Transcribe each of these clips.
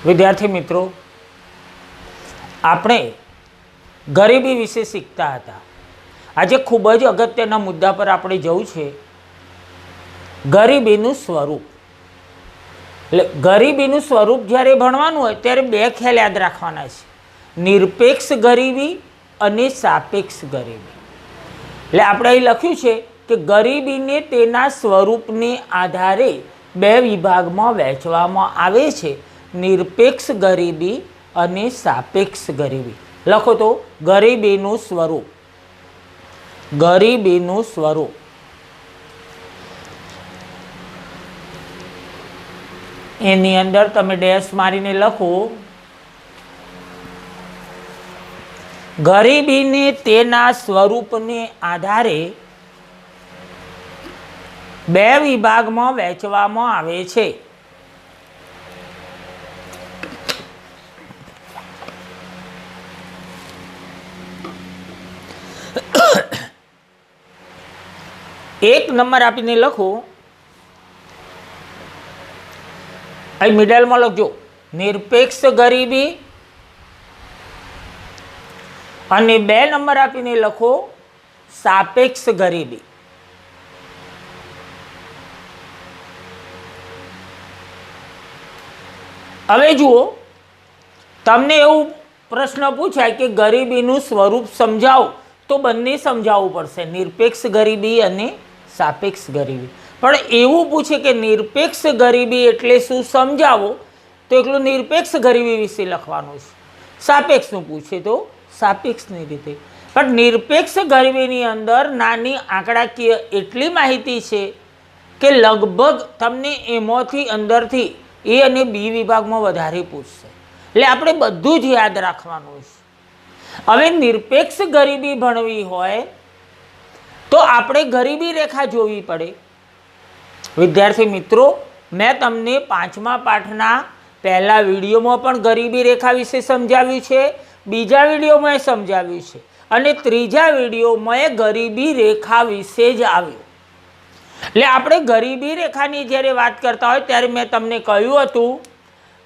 विद्यार्थी मित्रों, આપણે ગરીબી વિશે શીખતા હતા। આજે ખૂબ જ અગત્યના મુદ્દા પર આપણે જવું છે, ગરીબીનું સ્વરૂપ। એટલે ગરીબીનું સ્વરૂપ જ્યારે ભણવાનું હોય ત્યારે બે ખ્યાલ યાદ રાખવાના છે, નિરપેક્ષ ગરીબી અને સાપેક્ષ ગરીબી। એટલે આપણે અહીં લખ્યું છે કે ગરીબીને તેના સ્વરૂપને આધારે બે વિભાગમાં વહેંચવામાં આવે છે, નિરપેક્ષ ગરીબી અને સાપેક્ષ ગરીબી। લખો તો ગરીબીનું સ્વરૂપ, ગરીબીનું સ્વરૂપ। એની અંદર તમે ડેશ મારીને લખો, ગરીબીને તેના સ્વરૂપને આધારે બે વિભાગમાં વહેંચવામાં આવે છે। એક નંબર આપીને લખો, અહીં મિડલમાં લખજો નિરપેક્ષ ગરીબી, અને બે નંબર આપીને લખો સાપેક્ષ ગરીબી। હવે જુઓ, તમને એવું પ્રશ્ન પૂછાય કે ગરીબીનું સ્વરૂપ સમજાવો, તો બંને સમજાવવું પડશે, નિરપેક્ષ ગરીબી અને સાપેક્ષ ગરીબી। પણ એવું પૂછે કે નિરપેક્ષ ગરીબી એટલે શું સમજાવો, તો એકલું નિરપેક્ષ ગરીબી વિશે લખવાનું છે, સાપેક્ષનું પૂછે તો સાપેક્ષની રીતે। પણ નિરપેક્ષ ગરીબીની અંદર નાની આંકડાકીય એટલી માહિતી છે કે લગભગ તમને એમાંથી અંદરથી એ અને બી વિભાગમાં વધારે પૂછશે, એટલે આપણે બધું જ યાદ રાખવાનું છે। હવે નિરપેક્ષ ગરીબી ભણવી હોય તો આપણે ગરીબી રેખા જોવી પડે। વિદ્યાર્થી મિત્રો, મેં તમને 5મા પાઠના પહેલા વિડીયોમાં પણ ગરીબી રેખા વિશે સમજાવ્યું છે, બીજા વિડીયોમાં સમજાવ્યું છે, અને ત્રીજા વિડીયોમાં ગરીબી રેખા વિશે જ આવ્યું। એટલે આપણે ગરીબી રેખાની જ્યારે વાત કરતા હોય ત્યારે મેં તમને કહ્યું હતું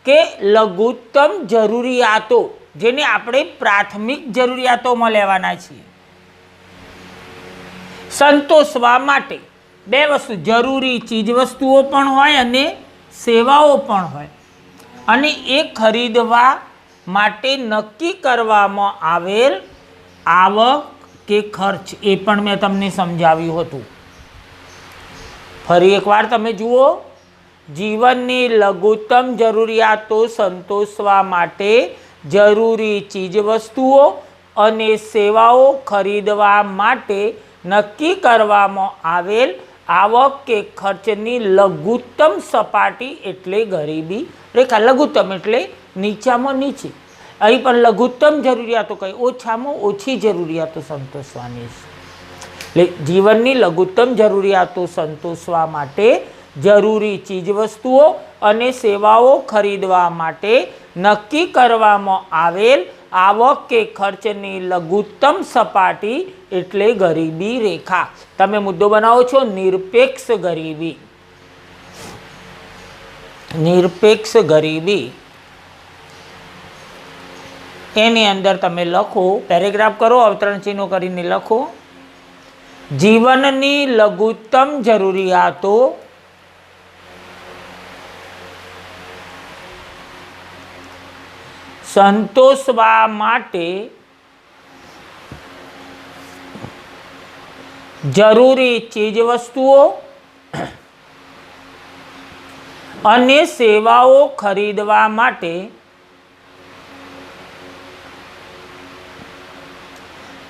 કે લઘુત્તમ જરૂરિયાતો, જેને આપણે પ્રાથમિક જરૂરિયાતોમાં લેવાના છીએ, સંતોષવા માટે બે વસ્તુ, જરૂરી ચીજવસ્તુઓ પણ હોય અને સેવાઓ પણ હોય, અને એ ખરીદવા માટે નક્કી કરવામાં આવેલ આવક કે ખર્ચ, એ પણ મેં તમને સમજાવ્યું હતું। ફરી એકવાર તમે જુઓ, જીવનની લઘુત્તમ જરૂરિયાતો સંતોષવા માટે જરૂરી ચીજવસ્તુઓ અને સેવાઓ ખરીદવા માટે નક્કી કરવામાં આવેલ આવક કે ખર્ચની લઘુત્તમ સપાટી એટલે ગરીબી રેખા। લઘુત્તમ એટલે નીચામાં નીચે, અહીં પણ લઘુત્તમ જરૂરિયાતો કઈ, ઓછામાં ઓછી જરૂરિયાતો સંતોષવાની છે। એટલે જીવનની લઘુત્તમ જરૂરિયાતો સંતોષવા માટે જરૂરી ચીજવસ્તુઓ અને સેવાઓ ખરીદવા માટે નક્કી કરવામાં આવેલ આવક કે ખર્ચની લઘુત્તમ સપાટી એટલે ગરીબી રેખા। તમે મુદ્દો બનાવો છો નિરપેક્ષ ગરીબી, નિરપેક્ષ ગરીબી। એની અંદર તમે લખો, પેરેગ્રાફ કરો, અવતરણ ચિહ્નો કરીને લખો, જીવનની લઘુત્તમ જરૂરિયાતો સંતોષવા માટે જરૂરી ચીજવસ્તુઓ અને સેવાઓ ખરીદવા માટે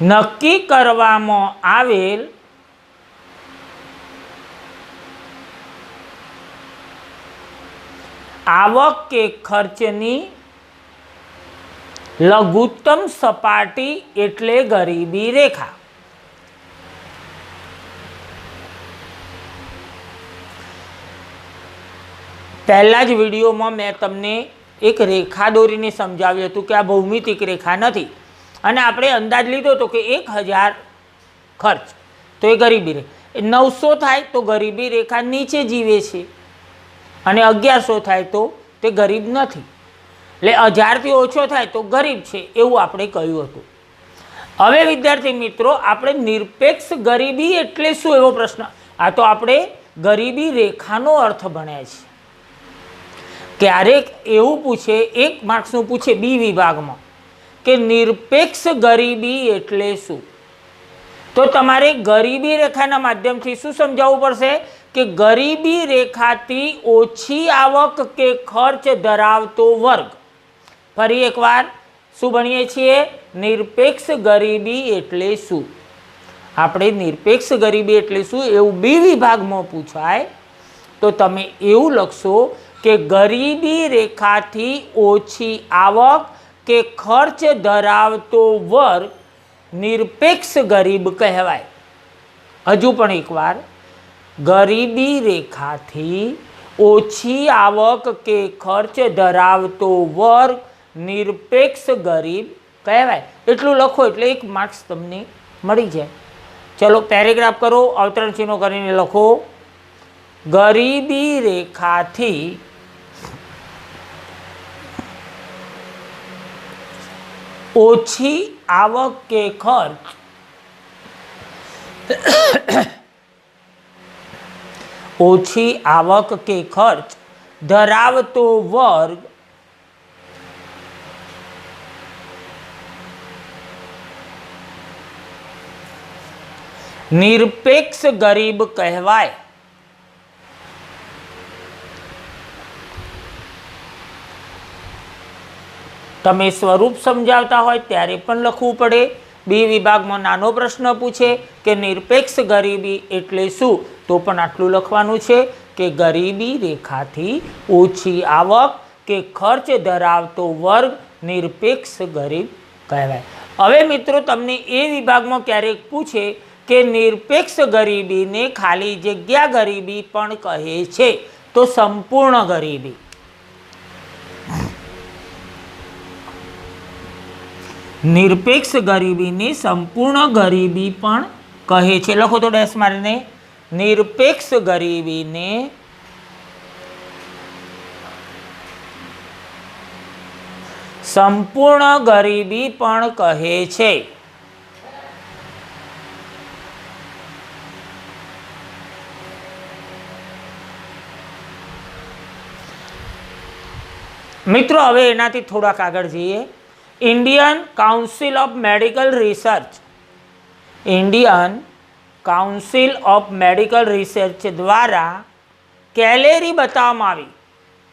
નક્કી કરવામાં આવેલ આવક કે ખર્ચની લઘુત્તમ સપાટી એટલે ગરીબી રેખા। પહેલા જ વિડીયોમાં મેં તમને એક રેખા દોરીને સમજાવ્યું હતું કે આ ભૌમિતિક રેખા નથી, અને આપણે અંદાજ લીધો હતો કે 1000 ખર્ચ તો એ ગરીબી રેખા, 900 થાય તો ગરીબી રેખા નીચે જીવે છે, અને 1100 થાય તો તે ગરીબ નથી। એટલે 1000થી ઓછો થાય તો ગરીબ છે એવું આપણે કહ્યું હતું. હવે વિદ્યાર્થી મિત્રો, આપણે નિરપેક્ષ ગરીબી એટલે શું એવો પ્રશ્ન, આ તો આપણે ગરીબી રેખાનો અર્થ ભણ્યા છે. ક્યારેક એવું પૂછે, 1 માર્ક્સનું પૂછે બી વિભાગમાં કે નિરપેક્ષ ગરીબી એટલે શું, તો તમારે ગરીબી રેખાના માધ્યમથી શું સમજાવવું પડશે કે ગરીબી રેખાથી ઓછી આવક કે ખર્ચ ધરાવતો વર્ગ. ફરી એકવાર શું ભણીએ છીએ? નિરપેક્ષ ગરીબી એટલે શું. આપણે નિરપેક્ષ ગરીબી એટલે શું એવું બી વિભાગમાં પૂછાય તો તમે એવું લખશો કે ગરીબી રેખાથી ઓછી આવક કે ખર્ચ ધરાવતો વર્ગ નિરપેક્ષ ગરીબ કહેવાય. હજુ પણ એકવાર, ગરીબી રેખાથી ઓછી આવક કે ખર્ચ ધરાવતો વર્ગ નિરપેક્ષ ગરીબ કહેવાય. એટલું લખો એટલે 1 માર્ક્સ તમને મળી જાય. ચલો પેરેગ્રાફ કરો, અવતરણ ચિહ્નો કરીને લખો. ગરીબી રેખાથી ઓછી આવક કે ખર્ચ ઓછી આવક કે ખર્ચ ધરાવતો વર્ગ નિરપેક્ષ ગરીબ કહેવાય. તમે સ્વરૂપ સમજાવતા હોય ત્યારે પણ લખવું પડે. બી વિભાગમાં નાનો પ્રશ્ન પૂછે કે નિરપેક્ષ ગરીબી એટલે શું, તો પણ આટલું લખવાનું છે કે ગરીબી રેખાથી ઓછી આવક કે ખર્ચ ધરાવતો વર્ગ નિરપેક્ષ ગરીબ કહેવાય. હવે મિત્રો, તમને એ વિભાગમાં ક્યારેક પૂછે કે નિરપેક્ષ ગરીબીને ખાલી જગ્યા ગરીબી પણ કહે છે, તો સંપૂર્ણ ગરીબી. નિરપેક્ષ ગરીબીને સંપૂર્ણ ગરીબી પણ કહે છે. લખો તો ડેશ મારીને. નિરપેક્ષ ગરીબીને સંપૂર્ણ ગરીબી પણ કહે છે. મિત્રો, હવે એનાથી થોડાક આગળ જઈએ. Indian council of medical research, Indian council of medical research દ્વારા કેલેરી બતાવવામાં આવી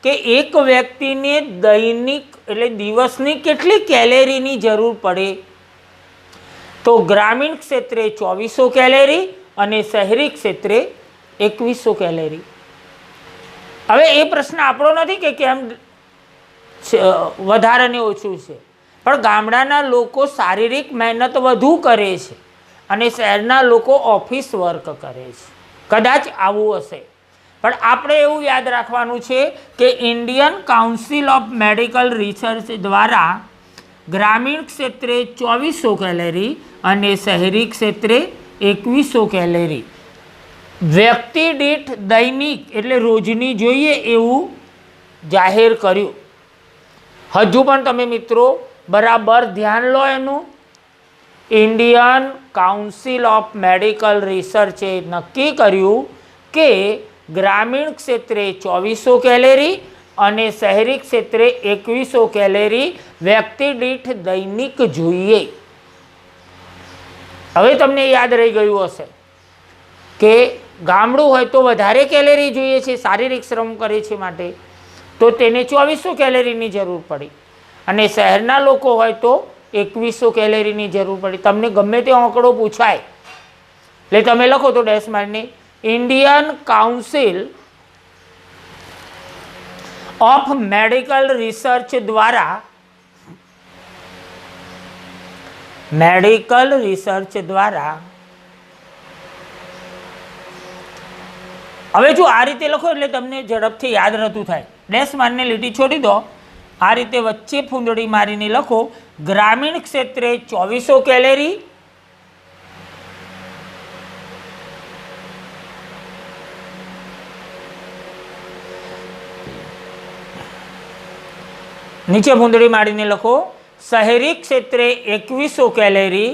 કે એક વ્યક્તિને દૈનિક એટલે દિવસની કેટલી કેલેરીની જરૂર પડે, તો ગ્રામીણ ક્ષેત્રે 2400 કેલેરી અને શહેરી ક્ષેત્રે 2100 કેલેરી. હવે એ પ્રશ્ન આપણો નથી કે કેમ વધારે ને ઓછું છે, પણ ગામડાના લોકો શારીરિક મહેનત વધુ કરે છે અને શહેરના લોકો ઓફિસ વર્ક કરે છે. કદાચ આવું હશે, પણ આપણે એવું યાદ રાખવાનું છે કે Indian council of medical research દ્વારા ગ્રામીણ ક્ષેત્રે 2400 કેલેરી અને શહેરી ક્ષેત્રે 2100 કેલેરી વ્યક્તિ દીઠ દૈનિક એટલે રોજની જોઈએ એવું જાહેર કર્યું. હજુ પણ તમે મિત્રો બરાબર ધ્યાન લો એનું. ઇન્ડિયન કાઉન્સિલ ઓફ મેડિકલ રિસર્ચે નક્કી કર્યું કે ગ્રામીણ ક્ષેત્રે 2400 કેલેરી અને શહેરી ક્ષેત્રે 2100 કેલેરી વ્યક્તિ દીઠ દૈનિક જોઈએ. હવે તમને યાદ રહી ગયું હશે કે ગામડું હોય તો વધારે કેલેરી જોઈએ છે, શારીરિક શ્રમ કરે છે માટે, તો તેને 2400 કેલેરીની જરૂર પડી, અને શહેરના લોકો હોય તો 2100 કેલેરીની જરૂર પડી. તમને ગમે તે આંકડો પૂછાય એટલે તમે લખો તો ડેશ મારીને Indian council of medical research દ્વારા હવે જો આ રીતે લખો એટલે તમને ઝડપથી યાદ નહોતું થાય. ડેશ મારીને લીટી છોડી દો. આ રીતે વચ્ચે ફૂંદડી મારીને લખો ગ્રામીણ ક્ષેત્રે 2400 કેલેરી નીચે ભૂંદડી મારીને લખો, શહેરી ક્ષેત્રે 2100 કેલેરી,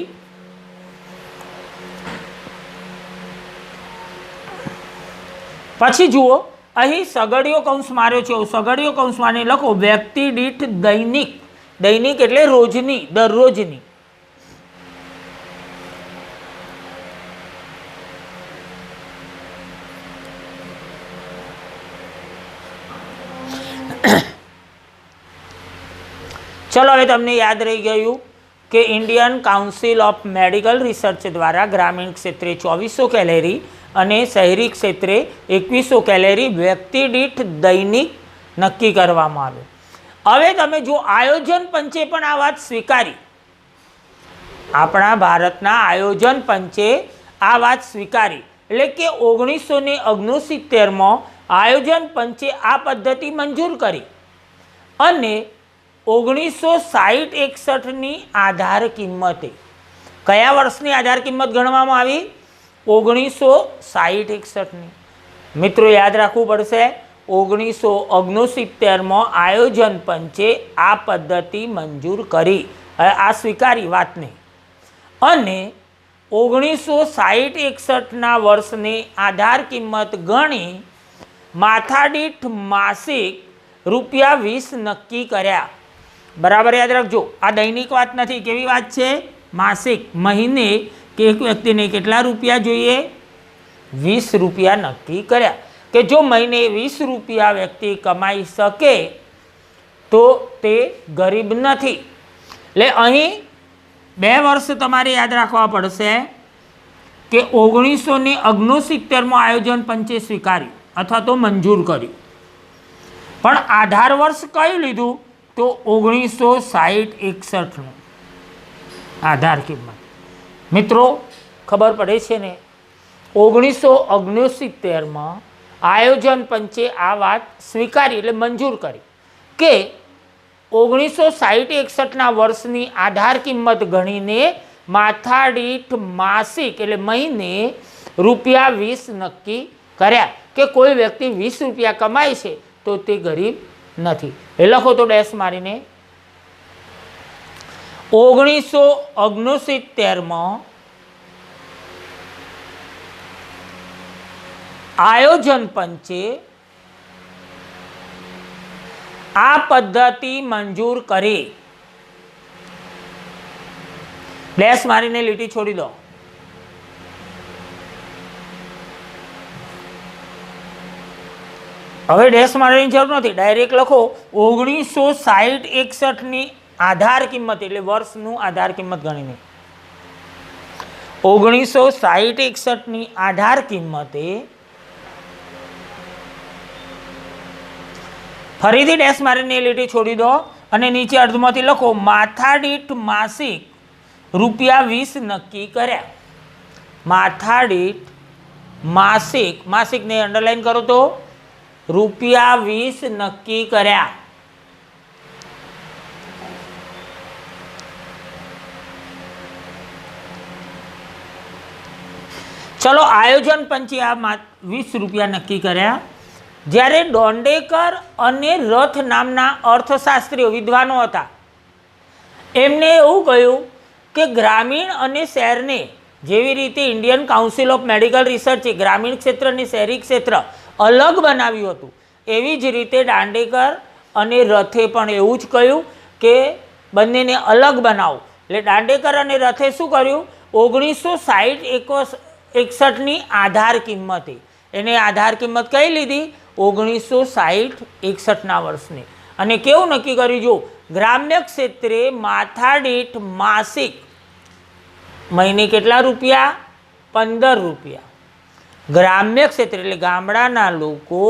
પછી જુઓ અહીં સગડીયો કૌંસ માર્યો છે, સગડીયો કૌંસ મારીને લખો વ્યક્તિ દીઠ દૈનિક, દૈનિક એટલે રોજની, દરરોજની, चलो હવે તમને યાદ રહી ગયું કે Indian council of medical research દ્વારા ગ્રામીણ ક્ષેત્રે 2400 કેલેરી અને શહેરી ક્ષેત્રે 2100 કેલેરી વ્યક્તિ દીઠ દૈનિક નક્કી કરવામાં આવે. હવે તમે જો આયોજન પંચે પણ આ વાત સ્વીકારી, આપણા ભારતના આયોજન પંચે આ વાત સ્વીકારી, એટલે કે 1969માં આયોજન પંચે આ પદ્ધતિ મંજૂર કરી અને 1960-61ની આધાર કિંમતે, કયા વર્ષની આધાર કિંમત ગણવામાં આવી? 1960-61ની. મિત્રો યાદ રાખવું પડશે, 1969માં આયોજન પંચે આ પદ્ધતિ મંજૂર કરી, આ સ્વીકારી વાતને, અને 1960-61ના વર્ષની આધાર કિંમત ગણી માથાદીઠ માસિક ₹20 નક્કી કર્યા. બરાબર યાદ રાખજો, આ દૈનિક વાત નથી. કેવી વાત છે? માસિક. મહિને કે એક વ્યક્તિને કેટલા રૂપિયા જોઈએ? ₹20 નક્કી કર્યા કે જો મહિને ₹20 વ્યક્તિ કમાઈ શકે તો તે ગરીબ નથી. એટલે અહીં 2 વર્ષ તમારે યાદ રાખવા પડશે કે 1969માં આયોજન પંચે સ્વીકાર્યું અથવા તો મંજૂર કર્યું, પણ આધાર વર્ષ કયું લીધું? તો 1960-61નું આધાર કિંમત. મિત્રો ખબર પડે છે ને, 1969માં આયોજન પંચે આ વાત સ્વીકારી એટલે મંજૂર કરી કે 1960-61ના વર્ષની આધાર કિંમત ગણીને માથાદીઠ માસિક એટલે મહિને ₹20 નક્કી કર્યા કે કોઈ વ્યક્તિ ₹20 કમાય છે તો તે ગરીબ નથી. એ લખો તો ડેશ મારીને, 1969માં આયોજન પંચે આ પદ્ધતિ મંજૂર કરી. ડેશ મારીને લીટી છોડી દો. હવે ડેશ મારવાની જરૂર નથી, ડાયરેક્ટ લખો 1960-61ની આધાર કિંમત એટલે વર્ષનું આધાર કિંમત ગણીને 1960-61ની આધાર કિંમતે, ફરીથી ડેશ મારીને લીટી છોડી દો અને નીચે અર્ધમાંથી લખો માથાદીઠ માસિક ₹20 નક્કી કર્યા. માથાદીઠ માસિક, માસિકને અંડરલાઈન કરો તો ₹20 નક્કી કર્યા. ચલો આયોજન પંચે આ ₹20 નક્કી કર્યા. જ્યારે દોંડેકર અને રથ નામના અર્થશાસ્ત્રીઓ વિદ્વાનો હતા, એમને એવું કહ્યું કે ગ્રામીણ અને શહેરને, જેવી રીતે ઇન્ડિયન કાઉન્સિલ ઓફ મેડિકલ રિસર્ચે ગ્રામીણ ક્ષેત્ર અને શહેરી ક્ષેત્ર અલગ બનાવ્યું હતું, એવી જ રીતે દાંડેકર અને રથે પણ એવું જ કહ્યું કે બંનેને અલગ બનાવો. એટલે દાંડેકર અને રથે શું કર્યું? 1960-61ની આધાર કિંમતે, એને આધાર કિંમત કઈ લીધી? 1960-61ના વર્ષની. અને કેવું નક્કી કર્યું? જો ગ્રામ્ય ક્ષેત્રે માથાદીઠ માસિક મહિને કેટલા રૂપિયા? ₹15. ગ્રામ્ય ક્ષેત્ર એટલે ગામડાના લોકો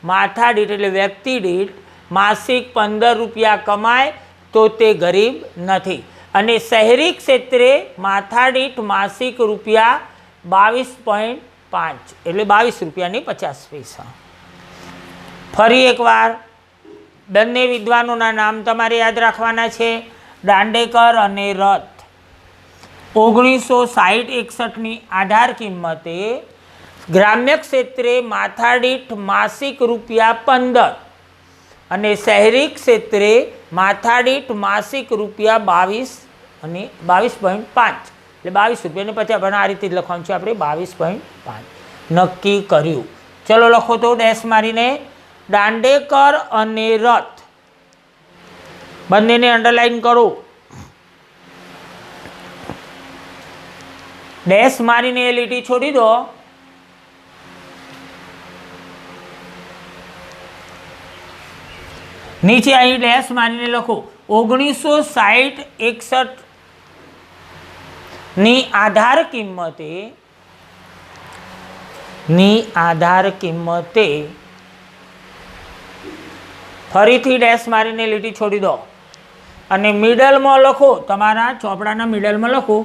માથાદીઠ એટલે વ્યક્તિ દીઠ માસિક ₹15 કમાય તો તે ગરીબ નથી. અને શહેરી ક્ષેત્રે માથાદીઠ માસિક ₹22.5 એટલે ₹22.50. ફરી એકવાર બંને વિદ્વાનોના નામ તમારે યાદ રાખવાના છે, દાંડેકર અને રથ. 1960-61ની આધાર કિંમતે ગ્રામ્ય ક્ષેત્રે માથાદીઠ માસિક ₹15 અને શહેરી ક્ષેત્રે માથાદીઠ માસિક રૂપિયા 22 અને 22.5 એટલે 22 રૂપિયા ને 50 પણ આ રીતે જ લખવાનું છે આપણે 22.5 નક્કી કર્યું. ચલો લખો તો ડેશ મારીને. દાંડેકર અને રથ બંનેને અંડરલાઈન કરો. ડેશ મારીને એ લીટી છોડી દો. નીચે અહીં ડેશ મારીને લખો 1960-61 ની આધાર કિંમતે ફરીથી ડેશ મારીને લીટી છોડી દો અને મિડલમાં લખો, તમારા ચોપડાના મિડલમાં લખો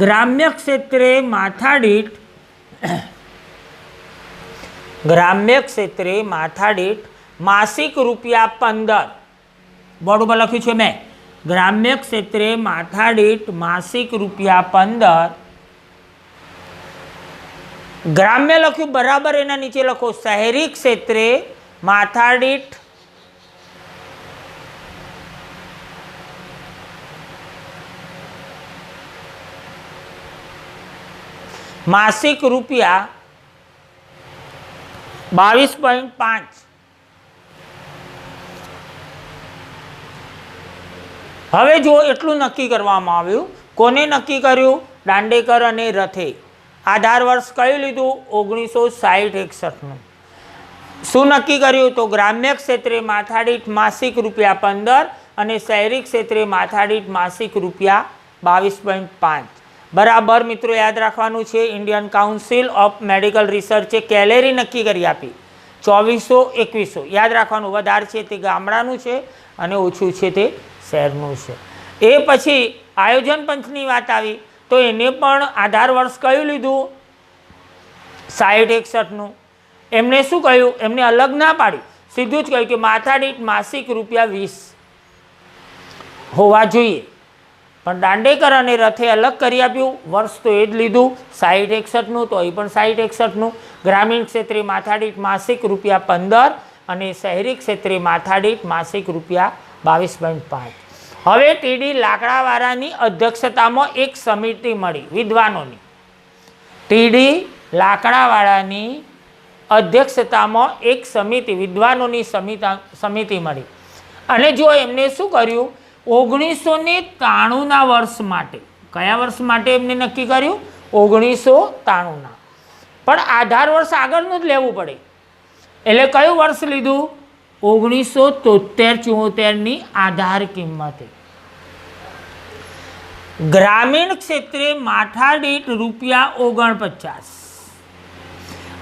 ગ્રામ્ય ક્ષેત્રે માથાદીઠ માસિક રૂપિયા 15. બોર્ડ ઉપર લખ્યું છે મેં, ગ્રામ્ય ક્ષેત્રે માથાદીઠ માસિક રૂપિયા 15. ગ્રામ્ય લખ્યું બરાબર, એના નીચે લખો શહેરી ક્ષેત્રે માથાદીઠ માસિક રૂપિયા 22.5. હવે જો એટલું નક્કી કરવામાં આવ્યું, કોને નક્કી કર્યું? દાંડેકર અને રથે. આધાર વર્ષ કયું લીધું? 1960-61 નું. શું નક્કી કર્યું? તો ગ્રામ્ય ક્ષેત્રે માથાદીઠ માસિક રૂપિયા 15 અને શહેરી ક્ષેત્રે માથાદીઠ માસિક રૂપિયા 22.5. બરાબર મિત્રો યાદ રાખવાનું છે. ઇન્ડિયન કાઉન્સિલ ઓફ મેડિકલ રિસર્ચે કેલેરી નક્કી કરી આપી 2400-2100. યાદ રાખવાનું, વધારે છે તે ગામડાનું છે અને ઓછું છે તે શહેરનું છે. એ પછી આયોજન પંચની વાત આવી તો એને પણ આધાર વર્ષ કયું લીધું? 60-61 નું. એમણે શું કહ્યું? એમને અલગ ના પાડી, સીધું જ કહ્યું કે માથાદીઠ માસિક રૂપિયા 20 હોવા જોઈએ. પણ દાંડેકર અને રથે અલગ કરી આપ્યું. વર્ષ તો એ જ લીધું 60-61 નું, તો એ પણ 60-61 નું. ગ્રામીણ ક્ષેત્રે માથાદીઠ માસિક રૂપિયા 15 અને શહેરી ક્ષેત્રે માથાદીઠ માસિક રૂપિયા 22.5. હવે ટીડી લાકડાવાળાની અધ્યક્ષતામાં એક સમિતિ મળી વિદ્વાનોની. ટીડી લાકડાવાળાની અધ્યક્ષતામાં એક સમિતિ વિદ્વાનોની સમિતિ મળી અને જો એમને શું કર્યું? 1993ના વર્ષ માટે. કયા વર્ષ માટે એમને નક્કી કર્યું? 1993ના. પણ આધાર વર્ષ આગળનું જ લેવું પડે. એટલે કયું વર્ષ લીધું? 1973-74ની આધાર કિંમતે. ગ્રામીણ ક્ષેત્રે માથાદીઠ રૂપિયા 49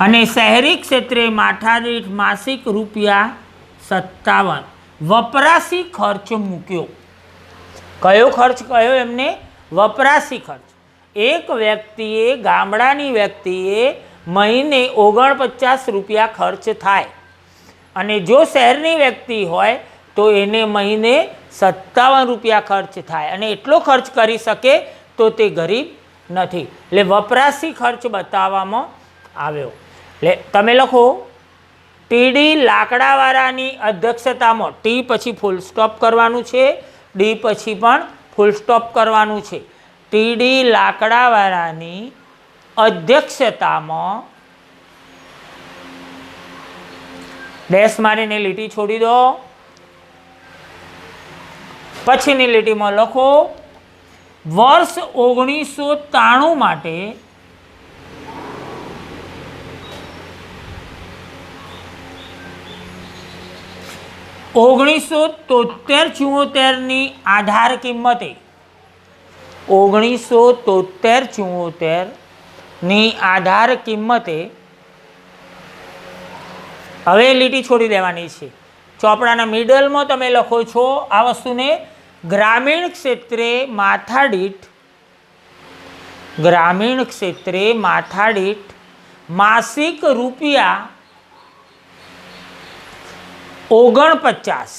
અને શહેરી ક્ષેત્રે માથાદીઠ માસિક રૂપિયા 57 વપરાશી ખર્ચ મૂક્યો. કયો ખર્ચ કયો એમને? વપરાશી ખર્ચ. એક વ્યક્તિએ, ગામડાની વ્યક્તિએ મહિને 49 રૂપિયા ખર્ચ થાય અને જો શહેરની વ્યક્તિ હોય તો એને મહિને 57 રૂપિયા ખર્ચ થાય અને એટલો ખર્ચ કરી શકે તો તે ગરીબ નથી. એટલે વપરાશી ખર્ચ બતાવવામાં આવ્યો. એટલે તમે લખો ટીડી લાકડાવાળાની અધ્યક્ષતામાં, ટી પછી ફૂલ સ્ટોપ કરવાનું છે, ડી પછી પણ ફૂલ સ્ટોપ કરવાનું છે. ટીડી લાકડાવાળાની અધ્યક્ષતામાં ડેશ મારીને લીટી છોડી દો. પછીની લીટીમાં લખો વર્ષ 1993 માટે ઓગણીસો 73-74ની આધાર કિંમતે 1973-74ની આધાર કિંમતે હવે લીટી છોડી દેવાની છે. ચોપડાના મિડલમાં તમે લખો છો આ વસ્તુને. ગ્રામીણ ક્ષેત્રે માથાદીઠ માસિક રૂપિયા 49.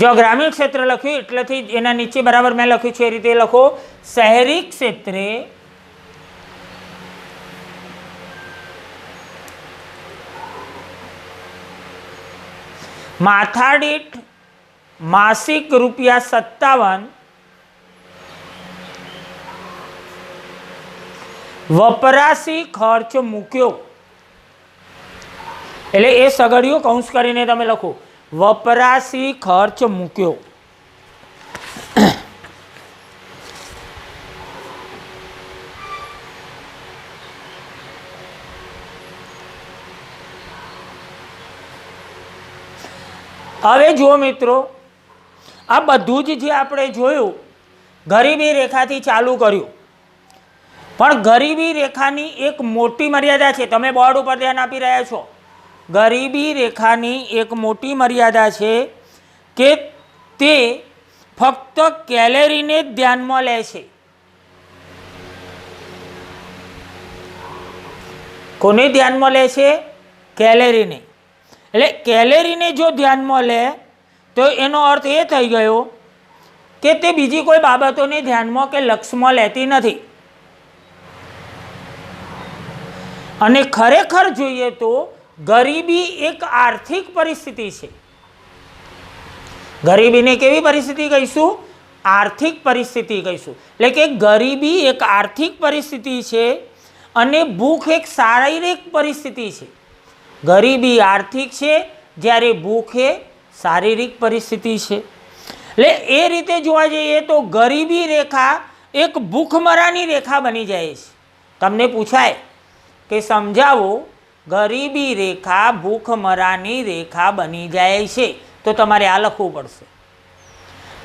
જો ગ્રામીણ ક્ષેત્ર લખ્યું એટલેથી એના નીચે બરાબર મેં લખ્યું છે એ રીતે લખો. શહેરી ક્ષેત્રે માથાદીઠ માસિક ₹57 વપરાશી ખર્ચ મૂક્યો, એટલે એ સગડિયું કૌંસ કરીને તમે લખો વપરાશી ખર્ચ મૂક્યો. હવે જુઓ મિત્રો, આ બધું જ જે આપણે જોયું ગરીબી રેખાથી ચાલુ કર્યું, પણ ગરીબી રેખાની એક મોટી મર્યાદા છે. તમે બોર્ડ ઉપર ધ્યાન આપી રહ્યા છો. ગરીબી રેખાની એક મોટી મર્યાદા છે કે તે ફક્ત કેલેરીને જ ધ્યાનમાં લે છે. કોને ધ્યાનમાં લે છે? કેલેરીને. એટલે કેલેરીને જો ધ્યાનમાં લે તો એનો અર્થ એ થઈ ગયો કે તે બીજી કોઈ બાબતોને ધ્યાનમાં કે લક્ષમાં લેતી નથી. અને ખરેખર જોઈએ તો ગરીબી એક આર્થિક પરિસ્થિતિ છે. ગરીબીને કેવી પરિસ્થિતિ કહીશું? આર્થિક પરિસ્થિતિ કહીશું. એટલે કે ગરીબી એક આર્થિક પરિસ્થિતિ છે અને ભૂખ એક શારીરિક પરિસ્થિતિ છે. ગરીબી આર્થિક છે જ્યારે ભૂખ એ શારીરિક પરિસ્થિતિ છે. એટલે એ રીતે જોવા જઈએ તો ગરીબી રેખા એક ભૂખમરાની રેખા બની જાય છે. તમને પૂછાય કે સમજાવો, ગરીબી રેખા ભૂખમરાની રેખા બની જાય છે, તો તમારે આ લખવું પડશે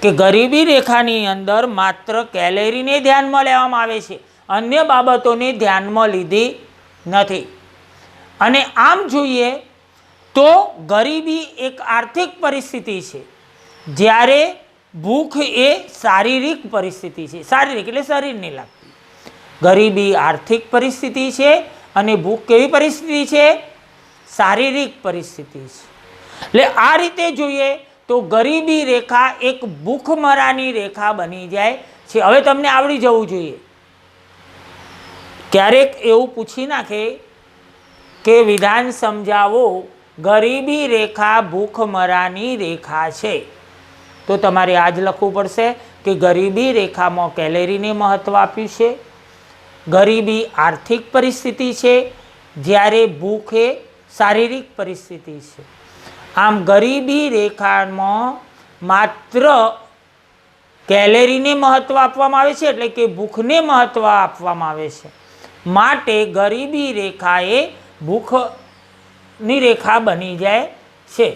કે ગરીબી રેખાની અંદર માત્ર કેલેરીને ધ્યાનમાં લેવામાં આવે છે, અન્ય બાબતોને ધ્યાનમાં લીધી નથી. અને આમ જોઈએ તો ગરીબી એક આર્થિક પરિસ્થિતિ છે જ્યારે ભૂખ એ શારીરિક પરિસ્થિતિ છે. શારીરિક એટલે શરીરને લાગતી. ગરીબી આર્થિક પરિસ્થિતિ છે અને ભૂખ કેવી પરિસ્થિતિ છે? શારીરિક પરિસ્થિતિ છે. એટલે આ રીતે જોઈએ તો ગરીબી રેખા એક ભૂખમરાની રેખા બની જાય છે. હવે તમને આવડી જવું જોઈએ. ક્યારેક એવું પૂછી નાખે કે વિધાન સમજાવો, ગરીબી રેખા ભૂખમરાની રેખા છે, તો તમારે આ જ લખવું પડશે કે ગરીબી રેખામાં કેલેરીને મહત્ત્વ આપ્યું છે. ગરીબી આર્થિક પરિસ્થિતિ છે જ્યારે ભૂખ એ શારીરિક પરિસ્થિતિ છે. આમ ગરીબી રેખામાં માત્ર કેલેરીને મહત્ત્વ આપવામાં આવે છે, એટલે કે ભૂખને મહત્ત્વ આપવામાં આવે છે. માટે ગરીબી રેખા એ ભૂખની રેખા બની જાય છે.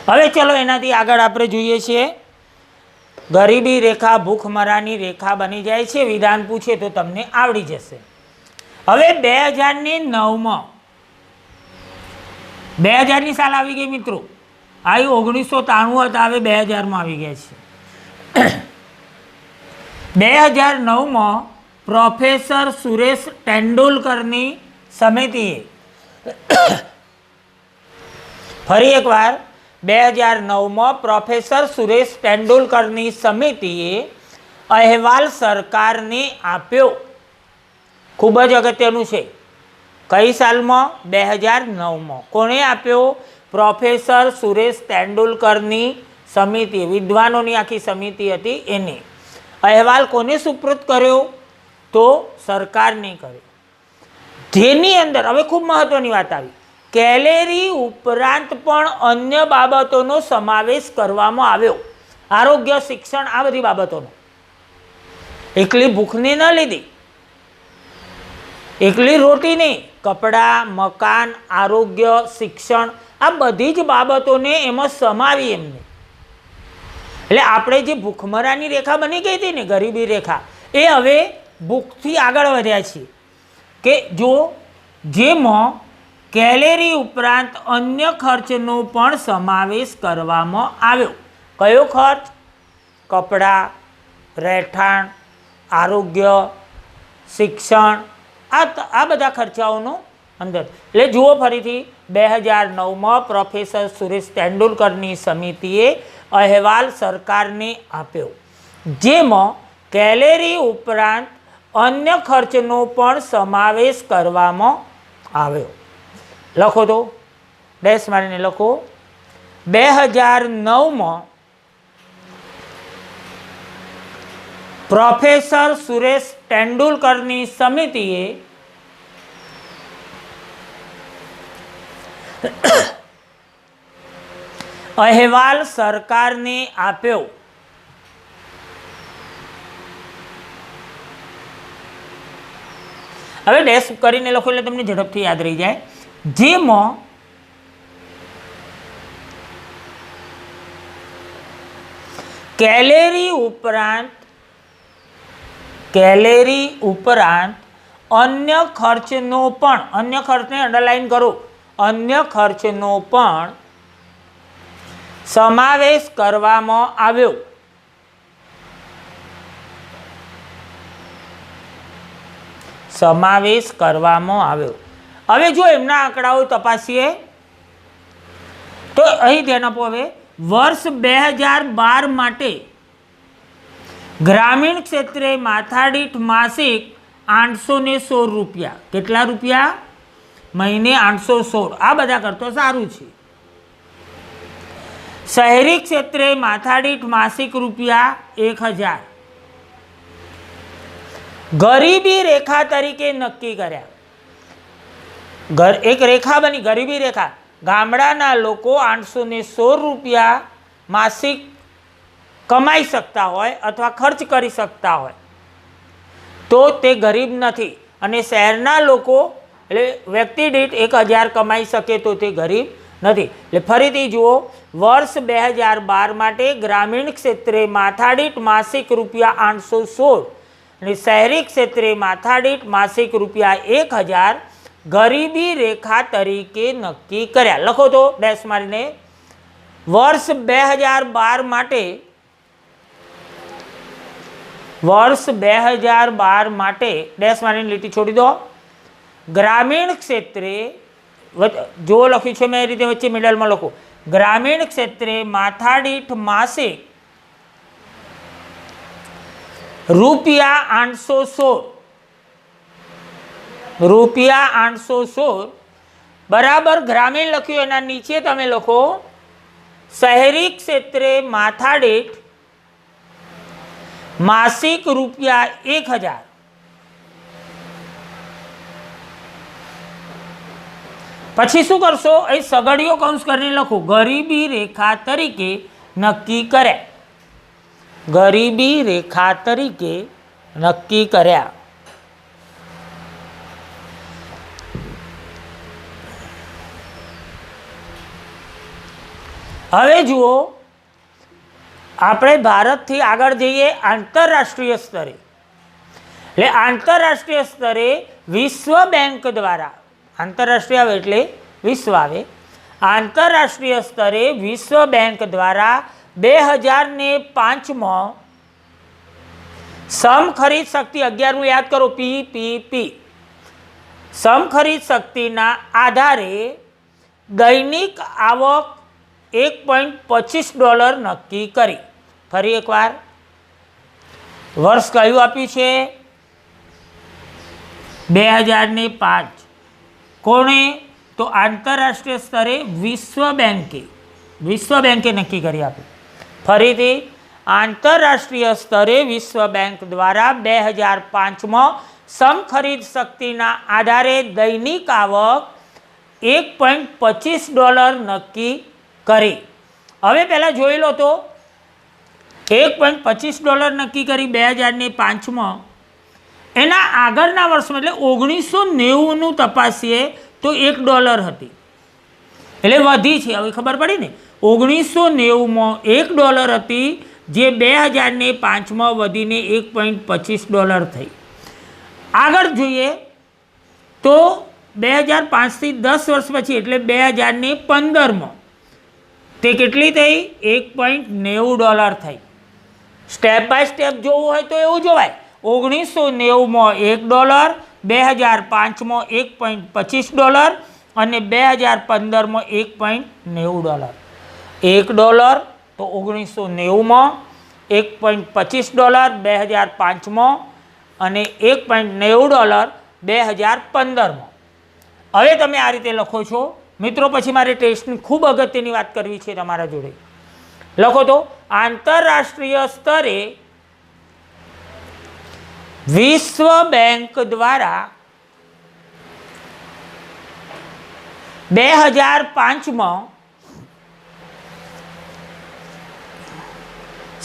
હવે ચલો એનાથી આગળ આપણે જોઈએ છીએ ગરીબી રેખા ભૂખમરાની રેખા બની જાય છે. વિધાન પૂછે તો તમને આવડી જશે. હવે 2009માં 2000ની સાલ આવી ગઈ મિત્રો. આ 1993 હતા, હવે 2000માં આવી ગયા છે. 2009માં પ્રોફેસર સુરેશ તેંડુલકરની સમિતિએ, ફરી એકવાર 2009માં પ્રોફેસર સુરેશ તેંડુલકરની સમિતિએ અહેવાલ સરકારને આપ્યો. ખૂબ જ અગત્યનું છે. કઈ સાલમાં? 2009માં. કોણે આપ્યો? પ્રોફેસર સુરેશ તેંડુલકરની સમિતિ, વિદ્વાનોની આખી સમિતિ હતી એને. અહેવાલ કોને સુપ્રત કર્યો? તો સરકારને કર્યો. જેની અંદર હવે ખૂબ મહત્વની વાત આવી, કેલેરી ઉપરાંત પણ અન્ય બાબતોનો સમાવેશ કરવામાં આવ્યો. આરોગ્ય, શિક્ષણ, આ બધી બાબતોનો. એકલી ભૂખને ન લીધી, એકલી રોટી નહીં, કપડાં, મકાન, આરોગ્ય, શિક્ષણ, આ બધી જ બાબતોને એમાં સમાવી એમને. એટલે આપણે જે ભૂખમરાની રેખા બની ગઈ હતી ને, ગરીબી રેખા, એ હવે ભૂખથી આગળ વધ્યા છીએ કે જો જેમાં કેલેરી ઉપરાંત અન્ય ખર્ચનો પણ સમાવેશ કરવામાં આવ્યો. કયો ખર્ચ? કપડાં, રહેઠાણ, આરોગ્ય, શિક્ષણ, આ બધા ખર્ચાઓનો અંદર. એટલે જુઓ ફરીથી 2009માં પ્રોફેસર સુરેશ તેંડુલકરની સમિતિએ અહેવાલ સરકારને આપ્યો, જેમાં કેલેરી ઉપરાંત અન્ય ખર્ચનો પણ સમાવેશ કરવામાં આવ્યો. લખો તો ડેશ મારીને લખો 2009માં પ્રોફેસર સુરેશ તેંડુલકરની સમિતિએ અહેવાલ સરકારને આપ્યો. હવે ડેશ કરીને લખો એટલે તમને ઝડપથી યાદ રહી જાય. જેમાં કેલેરી ઉપરાંત અન્ય ખર્ચનો પણ, અન્ય ખર્ચને અંડરલાઈન કરો, અન્ય ખર્ચનો પણ સમાવેશ કરવામાં આવ્યો. સમાવેશ કરવામાં આવ્યો. હવે જો એમના આંકડાઓ તપાસીએ તો અહીં ધ્યાન આપો. હવે વર્ષ 2012 માટે ગ્રામીણ ક્ષેત્રે માથાદીઠ માસિક 816 રૂપિયા. કેટલા રૂપિયા? મહિને 816. આ બધા કરતો સારું છે. શહેરી ક્ષેત્રે માથાદીઠ માસિક રૂપિયા 1000 ગરીબી રેખા તરીકે નક્કી કર્યા. એક રેખા બની, ગરીબી રેખા. ગામડાના લોકો 816 રૂપિયા માસિક કમાઈ શકતા હોય અથવા ખર્ચ કરી શકતા હોય તો તે ગરીબ નથી, અને શહેરના લોકો એટલે વ્યક્તિ દીઠ 1000 કમાઈ શકે તો તે ગરીબ નથી. એટલે ફરીથી જુઓ, વર્ષ 2012 માટે ગ્રામીણ ક્ષેત્રે માથાદીઠ માસિક રૂપિયા 816 અને શહેરી ક્ષેત્રે માથાદીઠ માસિક રૂપિયા 1000 ગરીબી રેખા તરીકે નક્કી કર્યા. લખો તો ડેશ મારીને. વર્ષ 2012 માટે, વર્ષ 2012 માટે ડેશ મારીને લીટી છોડી દો. ગ્રામીણ ક્ષેત્રે, જો લખ્યું છે મેં એ રીતે વચ્ચે મિડલમાં લખો, ગ્રામીણ ક્ષેત્રે માથાદીઠ માસિક રૂપિયા 816, રૂપિયા 816 બરાબર ગ્રામીણ લખ્યું, એના નીચે તમે લખો શહેરી ક્ષેત્રે માથાદીઠ માસિક રૂપિયા 1000. પછી શું કરશો? અહીં સગડીયો કૌંસ કરીને લખો ગરીબી રેખા તરીકે નક્કી કર્યા. ગરીબી રેખા તરીકે નક્કી કર્યા. હવે જુઓ, આપણે ભારતથી આગળ જઈએ આંતરરાષ્ટ્રીય સ્તરે. એટલે આંતરરાષ્ટ્રીય સ્તરે વિશ્વ બેંક દ્વારા, આંતરરાષ્ટ્રીય આવે એટલે વિશ્વ આવે, આંતરરાષ્ટ્રીય સ્તરે વિશ્વ બેંક દ્વારા 2005માં સમખરીદ શક્તિ 11 યાદ કરો, પીપીપી, સમખરીદ શક્તિના આધારે દૈનિક આવક $1.25 નક્કી કરી. ફરી એકવાર વર્ષ કયું આપ્યું છે? 2005. કોણે? તો આંતરરાષ્ટ્રીય સ્તરે વિશ્વ બેંકે નક્કી કરી આપ્યું. ફરીથી આંતરરાષ્ટ્રીય સ્તરે વિશ્વ બેંક દ્વારા 2005માં સમખરીદ શક્તિના આધારે દૈનિક આવક $1.25 નક્કી કરી. હવે પહેલાં જોઈ લો તો $1.25 નક્કી કરી 2005માં. એના આગળના વર્ષમાં એટલે 1990નું તપાસીએ તો $1 હતી, એટલે વધી છે. હવે ખબર પડી ને, 1990માં $1 હતી, જે 2005માં વધીને $1.25 થઈ. આગળ જોઈએ તો 2005થી 10 વર્ષ પછી એટલે 2015માં તે કેટલી થઈ? $1.90 થઈ. સ્ટેપ બાય સ્ટેપ જોવું હોય તો એવું જોવાય. 1990માં $1, 2005માં $1.25 અને 2015માં $1.90. $1 તો 1990માં, $1.25 2005માં અને $1.90 2015માં. હવે તમે આ રીતે લખો છો મિત્રો પછી મારે ટેસ્ટની ખૂબ અગત્યની વાત કરવી છે તમારા જોડે. લખો તો આંતરરાષ્ટ્રીય સ્તરે વિશ્વ બેંક દ્વારા 2005માં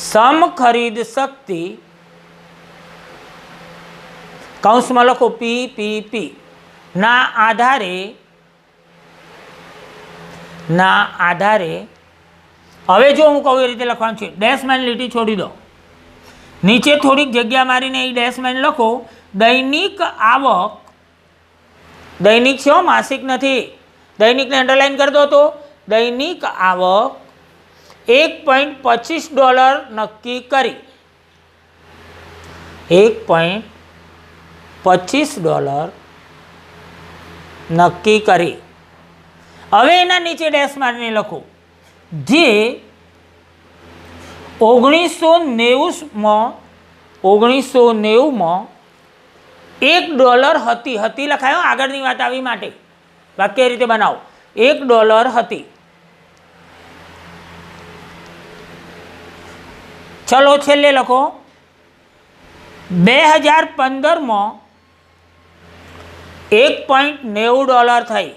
સમખરીદ શક્તિ કૌંસમાં લખો PPP ના આધારે હવે જો હું કહું એ રીતે લખવાનું છે. ડેશમેન લીટી છોડી દો, નીચે થોડીક જગ્યા મારીને એ ડેશમેન લખો. દૈનિક આવક, દૈનિક છે માસિક નથી, દૈનિકને અંડરલાઇન કરી દો. તો દૈનિક આવક $1.25 નક્કી કરી, $1.25 નક્કી કરી. હવે એના નીચે ડેશ મારીને લખો જે 1990માં $1 હતી લખાયો. આગળની વાત આવી માટે વાક્ય રીતે બનાવો. $1 હતી. ચલો છેલ્લે લખો 2015માં $1.90 થઈ.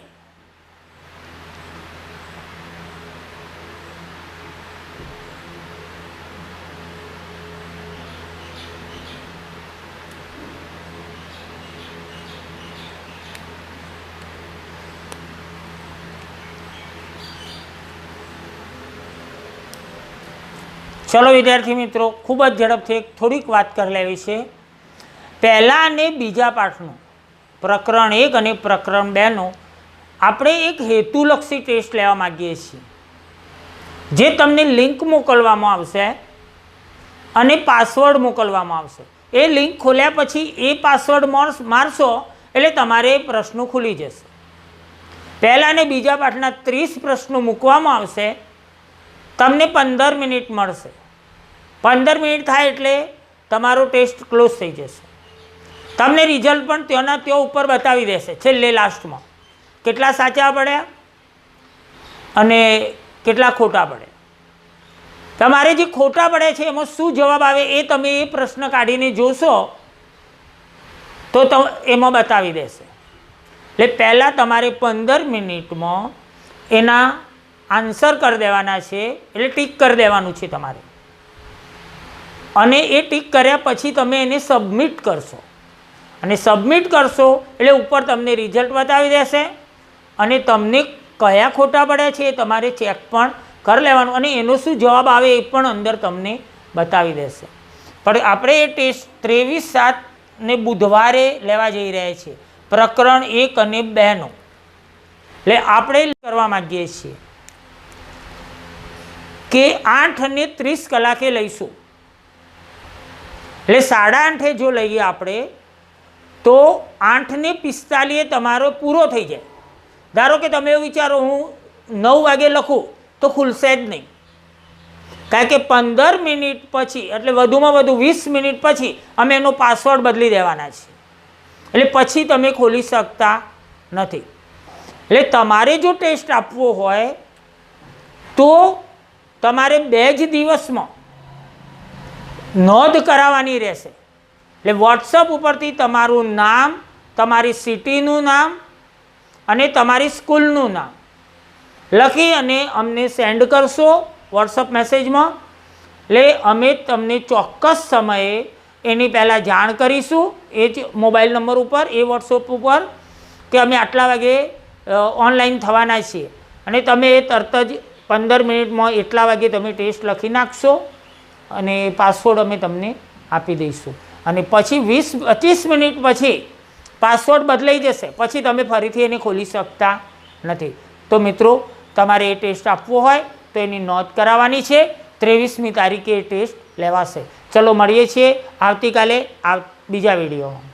ચલો વિદ્યાર્થી મિત્રો, ખૂબ જ ઝડપથી થોડીક વાત કરી લેવી છે. પહેલા અને બીજા પાઠનું પ્રકરણ 1 અને પ્રકરણ 2નો આપણે એક હેતુલક્ષી ટેસ્ટ લેવા માગીએ છીએ, જે તમને લિંક મોકલવામાં આવશે અને પાસવર્ડ મોકલવામાં આવશે. એ લિંક ખોલ્યા પછી એ પાસવર્ડ મારશો એટલે તમારે પ્રશ્નો ખુલી જશે. પહેલા અને બીજા પાઠના 30 પ્રશ્નો મૂકવામાં આવશે. તમને 15 મિનિટ મળશે. 15 મિનિટ થાય એટલે તમારો ટેસ્ટ ક્લોઝ થઈ જશે. તમને રિઝલ્ટ પણ ત્યાંના ત્યાં ઉપર બતાવી દેશે છેલ્લે લાસ્ટમાં, કેટલા સાચા પડ્યા અને કેટલા ખોટા પડે. તમારે જે ખોટા પડે છે એમાં શું જવાબ આવે એ તમે એ પ્રશ્ન કાઢીને જોશો તો એમાં બતાવી દેશે. એટલે પહેલાં તમારે 15 મિનિટમાં એના આન્સર કરી દેવાના છે, એટલે ટીક કરી દેવાનું છે તમારે. અને એ ટીક કર્યા પછી તમે એને સબમિટ કરશો, અને સબમિટ કરશો એટલે ઉપર તમને રિઝલ્ટ બતાવી દેશે અને તમને કયા ખોટા પડ્યા છે એ તમારે ચેક પણ કરી લેવાનું અને એનો શું જવાબ આવે એ પણ અંદર તમને બતાવી દેશે. પણ આપણે એ ટેસ્ટ 23/7 બુધવારે લેવા જઈ રહ્યા છીએ, પ્રકરણ 1 અને 2નો. એટલે આપણે કરવા માગીએ છીએ કે 8:30 લઈશું. એટલે 8:30 જો લઈએ આપણે તો 8:45 તમારો પૂરો થઈ જાય. ધારો કે તમે એવું વિચારો હું 9 વાગે લખું તો ખુલશે જ નહીં, કારણ કે 15 મિનિટ પછી એટલે વધુમાં વધુ 20 મિનિટ પછી અમે એનો પાસવર્ડ બદલી દેવાના છે. એટલે પછી તમે ખોલી શકતા નથી. એટલે તમારે જો ટેસ્ટ આપવો હોય તો તમારે 2 જ દિવસમાં નોંધ કરાવવાની રહેશે. એટલે વોટ્સઅપ ઉપરથી તમારું નામ, તમારી સિટીનું નામ અને તમારી સ્કૂલનું નામ લખી અને અમને સેન્ડ કરશો વોટ્સઅપ મેસેજમાં. એટલે અમે તમને ચોક્કસ સમયે એની પહેલાં જાણ કરીશું એ જ મોબાઈલ નંબર ઉપર, એ વોટ્સઅપ ઉપર કે અમે આટલા વાગે ઓનલાઈન થવાના છીએ અને તમે તરત જ 15 મિનિટમાં એટલા વાગે તમે ટેસ્ટ લખી નાખશો અને પાસવર્ડ અમે તમને આપી દઈશું. અને પછી 20-25 મિનિટ પછી પાસવર્ડ બદલાઈ જશે, પછી તમે ફરીથી એને ખોલી શકતા નથી. તો મિત્રો તમારે એ ટેસ્ટ આપવો હોય તો એની નોંધ કરાવવાની છે. 23મી તારીખે એ ટેસ્ટ લેવાશે. ચલો મળીએ છીએ આવતીકાલે બીજા વિડીયોમાં.